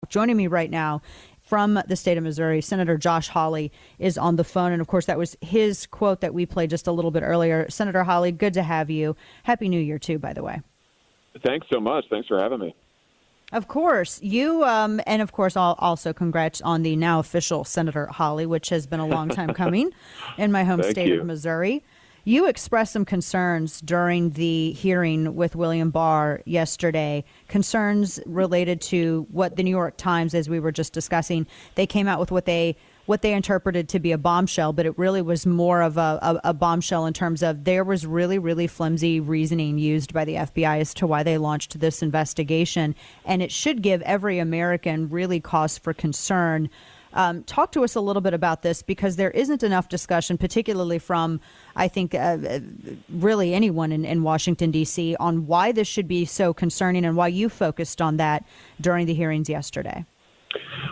Joining me right now from the state of Missouri, Senator Josh Hawley is on the phone. And of course, that was his quote that we played just a little bit earlier. Senator Hawley, good to have you. Happy New Year, too, by the way. Thanks so much. Thanks for having me. Of course, you and of course, also congrats on the now official Senator Hawley, which has been a long time coming in my home state of Missouri. You expressed some concerns during the hearing with William Barr yesterday, concerns related to what the New York Times, as we were just discussing, they came out with what they interpreted to be a bombshell, but it really was more of a bombshell in terms of there was really, really flimsy reasoning used by the FBI as to why they launched this investigation. And it should give every American really cause for concern. Talk to us a little bit about this, because there isn't enough discussion, particularly from, I think, really anyone in Washington, D.C., on why this should be so concerning and why you focused on that during the hearings yesterday.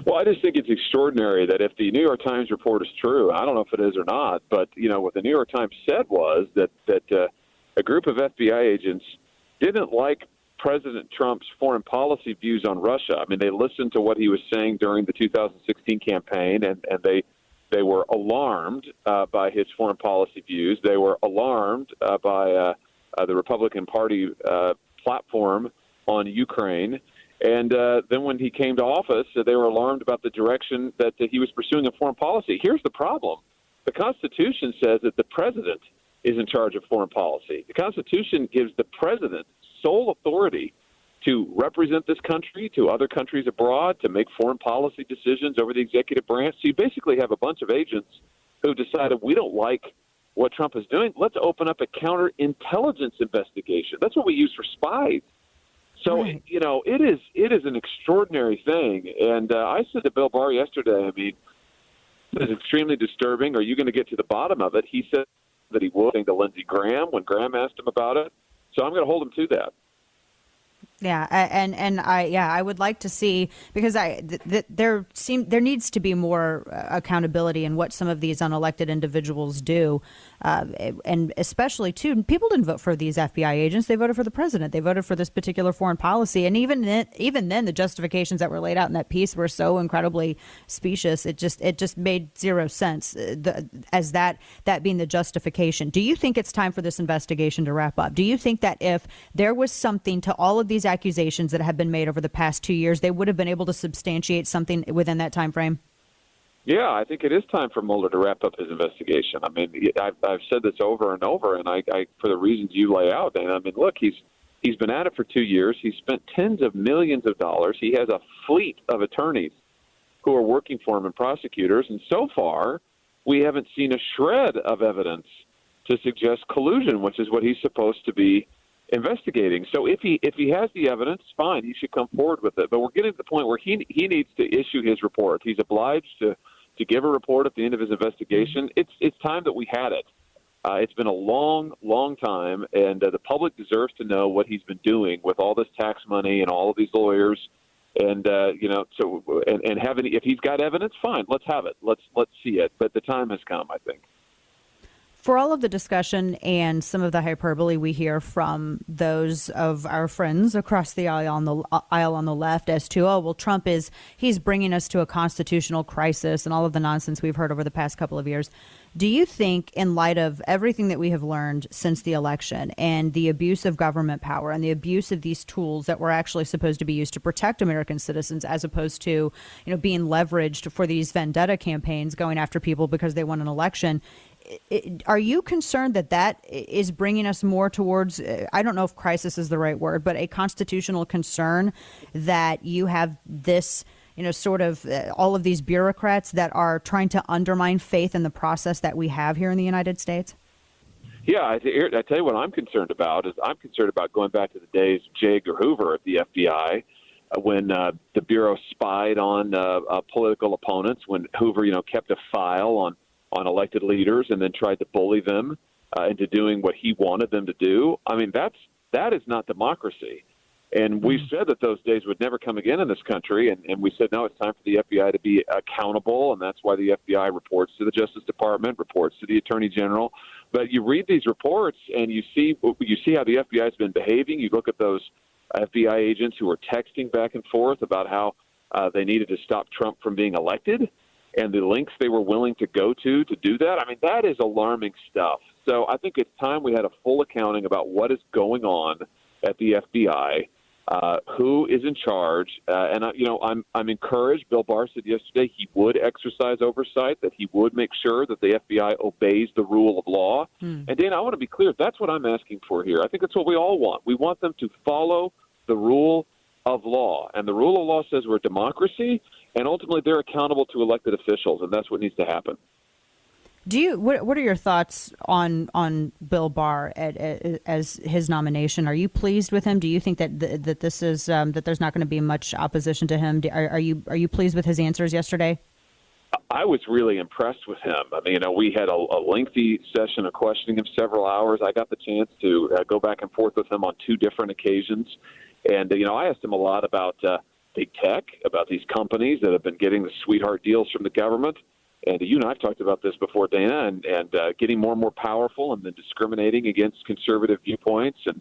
Well, I just think it's extraordinary that if the New York Times report is true, I don't know if it is or not, but what the New York Times said was that a group of FBI agents didn't like President Trump's foreign policy views on Russia. I mean, they listened to what he was saying during the 2016 campaign, and they were alarmed by his foreign policy views. They were alarmed by the Republican Party platform on Ukraine. And then when he came to office, they were alarmed about the direction that he was pursuing in foreign policy. Here's the problem. The Constitution says that the president is in charge of foreign policy. The Constitution gives the president sole authority to represent this country to other countries abroad, to make foreign policy decisions over the executive branch. So you basically have a bunch of agents who decided, we don't like what Trump is doing. Let's open up a counterintelligence investigation. That's what we use for spies. So, right. It is an extraordinary thing. And I said to Bill Barr yesterday, I mean, this is extremely disturbing. Are you going to get to the bottom of it? He said that he would, to Lindsey Graham when Graham asked him about it. So I'm going to hold him to that. Yeah, I would like to see, because there needs to be more accountability in what some of these unelected individuals do, and especially too, people didn't vote for these FBI agents; they voted for the president. They voted for this particular foreign policy, and even then, the justifications that were laid out in that piece were so incredibly specious. It just made zero sense as that being the justification. Do you think it's time for this investigation to wrap up? Do you think that if there was something to all of these accusations that have been made over the past 2 years, they would have been able to substantiate something within that time frame? Yeah, I think it is time for Mueller to wrap up his investigation. I mean, I've said this over and over, and I for the reasons you lay out, Dan. I mean, look, he's been at it for 2 years. He's spent tens of millions of dollars. He has a fleet of attorneys who are working for him and prosecutors, and so far we haven't seen a shred of evidence to suggest collusion, which is what he's supposed to be investigating. So if he has the evidence, fine, he should come forward with it. But we're getting to the point where he needs to issue his report. He's obliged to give a report at the end of his investigation. It's time that we had it. It's been a long, long time, and the public deserves to know what he's been doing with all this tax money and all of these lawyers. And if he's got evidence, fine, let's have it. Let's see it. But the time has come, I think. For all of the discussion and some of the hyperbole we hear from those of our friends across the aisle on the left as to, Trump he's bringing us to a constitutional crisis and all of the nonsense we've heard over the past couple of years. Do you think, in light of everything that we have learned since the election and the abuse of government power and the abuse of these tools that were actually supposed to be used to protect American citizens, as opposed to, being leveraged for these vendetta campaigns going after people because they won an election, are you concerned that is bringing us more towards, I don't know if crisis is the right word, but a constitutional concern that you have this, sort of all of these bureaucrats that are trying to undermine faith in the process that we have here in the United States? Yeah, I tell you what I'm concerned about is I'm concerned about going back to the days of J. Edgar Hoover at the FBI, when the Bureau spied on political opponents, when Hoover, kept a file on elected leaders and then tried to bully them into doing what he wanted them to do. I mean, that is not democracy. And we said that those days would never come again in this country. And we said, no, it's time for the FBI to be accountable. And that's why the FBI reports to the Justice Department, reports to the Attorney General. But you read these reports and you see how the FBI has been behaving. You look at those FBI agents who are texting back and forth about how they needed to stop Trump from being elected, and the lengths they were willing to go to do that. I mean, that is alarming stuff. So I think it's time we had a full accounting about what is going on at the FBI, who is in charge. I'm encouraged. Bill Barr said yesterday he would exercise oversight, that he would make sure that the FBI obeys the rule of law. And, Dana, I want to be clear. That's what I'm asking for here. I think that's what we all want. We want them to follow the rule of law. And the rule of law says we're a democracy, and ultimately they're accountable to elected officials, and that's what needs to happen. What are your thoughts on Bill Barr as his nomination? Are you pleased with him? Do you think that this is that there's not going to be much opposition to him? Are you pleased with his answers yesterday? I was really impressed with him. I mean, we had a lengthy session of questioning him, several hours. I got the chance to go back and forth with him on 2 different occasions. And, I asked him a lot about big tech, about these companies that have been getting the sweetheart deals from the government. And you and I have talked about this before, Dana, and getting more and more powerful and then discriminating against conservative viewpoints and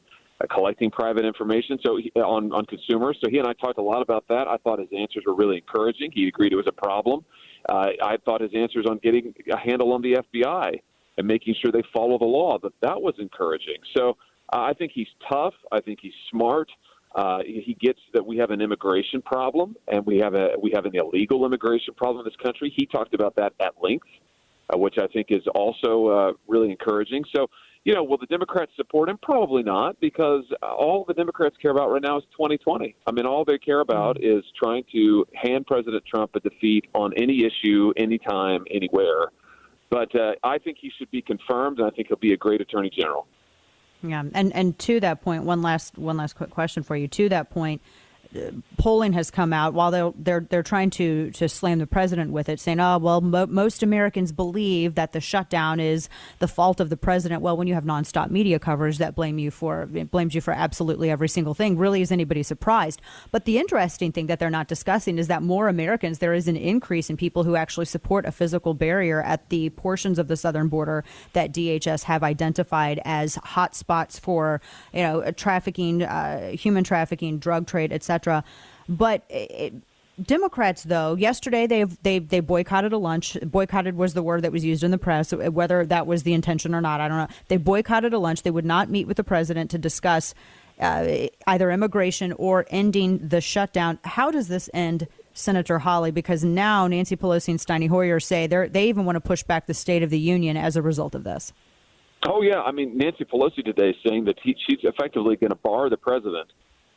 collecting private information on consumers. So he and I talked a lot about that. I thought his answers were really encouraging. He agreed it was a problem. I thought his answers on getting a handle on the FBI and making sure they follow the law, that was encouraging. So I think he's tough. I think he's smart. He gets that we have an immigration problem, and we have an illegal immigration problem in this country. He talked about that at length, which I think is also really encouraging. So, will the Democrats support him? Probably not, because all the Democrats care about right now is 2020. I mean, all they care about is trying to hand President Trump a defeat on any issue, anytime, anywhere. But I think he should be confirmed, and I think he'll be a great attorney general. Yeah, and to that point, one last quick question for you. To that point, polling has come out while they're trying to slam the president with it, saying, "Oh, well, most Americans believe that the shutdown is the fault of the president." Well, when you have nonstop media coverage that blames you for absolutely every single thing, really is anybody surprised? But the interesting thing that they're not discussing is that more Americans, there is an increase in people who actually support a physical barrier at the portions of the southern border that DHS have identified as hot spots for trafficking, human trafficking, drug trade, etc. But Democrats, though, yesterday they boycotted a lunch. Boycotted was the word that was used in the press. Whether that was the intention or not, I don't know. They boycotted a lunch. They would not meet with the president to discuss either immigration or ending the shutdown. How does this end, Senator Hawley? Because now Nancy Pelosi and Steny Hoyer say they even want to push back the State of the Union as a result of this. Oh, yeah. I mean, Nancy Pelosi today is saying that she's effectively going to bar the president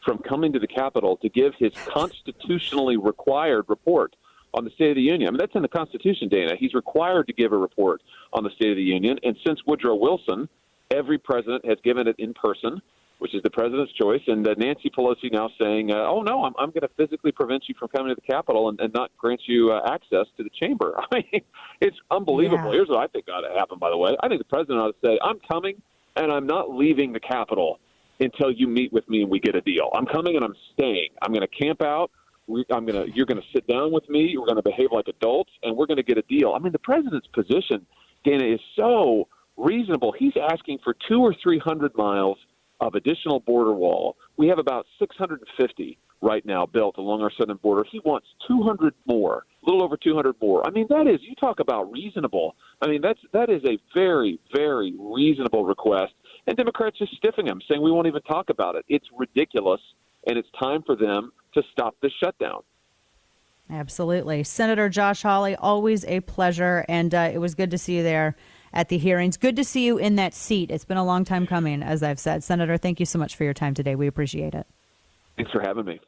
from coming to the Capitol to give his constitutionally required report on the State of the Union. I mean, that's in the Constitution, Dana. He's required to give a report on the State of the Union. And since Woodrow Wilson, every president has given it in person, which is the president's choice. And Nancy Pelosi now saying, oh, no, I'm going to physically prevent you from coming to the Capitol and not grant you access to the chamber. I mean, it's unbelievable. Yeah. Here's what I think ought to happen, by the way. I think the president ought to say, I'm coming and I'm not leaving the Capitol until you meet with me and we get a deal. I'm coming and I'm staying. I'm going to camp out. You're going to sit down with me. We're going to behave like adults, and we're going to get a deal. I mean, the president's position, Dana, is so reasonable. He's asking for 200 or 300 miles of additional border wall. We have about 650 right now built along our southern border. He wants 200 more, a little over 200 more. I mean, you talk about reasonable. I mean, that is a very, very reasonable request. And Democrats just stiffing him, saying we won't even talk about it. It's ridiculous, and it's time for them to stop this shutdown. Absolutely. Senator Josh Hawley, always a pleasure, and it was good to see you there at the hearings. Good to see you in that seat. It's been a long time coming, as I've said. Senator, thank you so much for your time today. We appreciate it. Thanks for having me.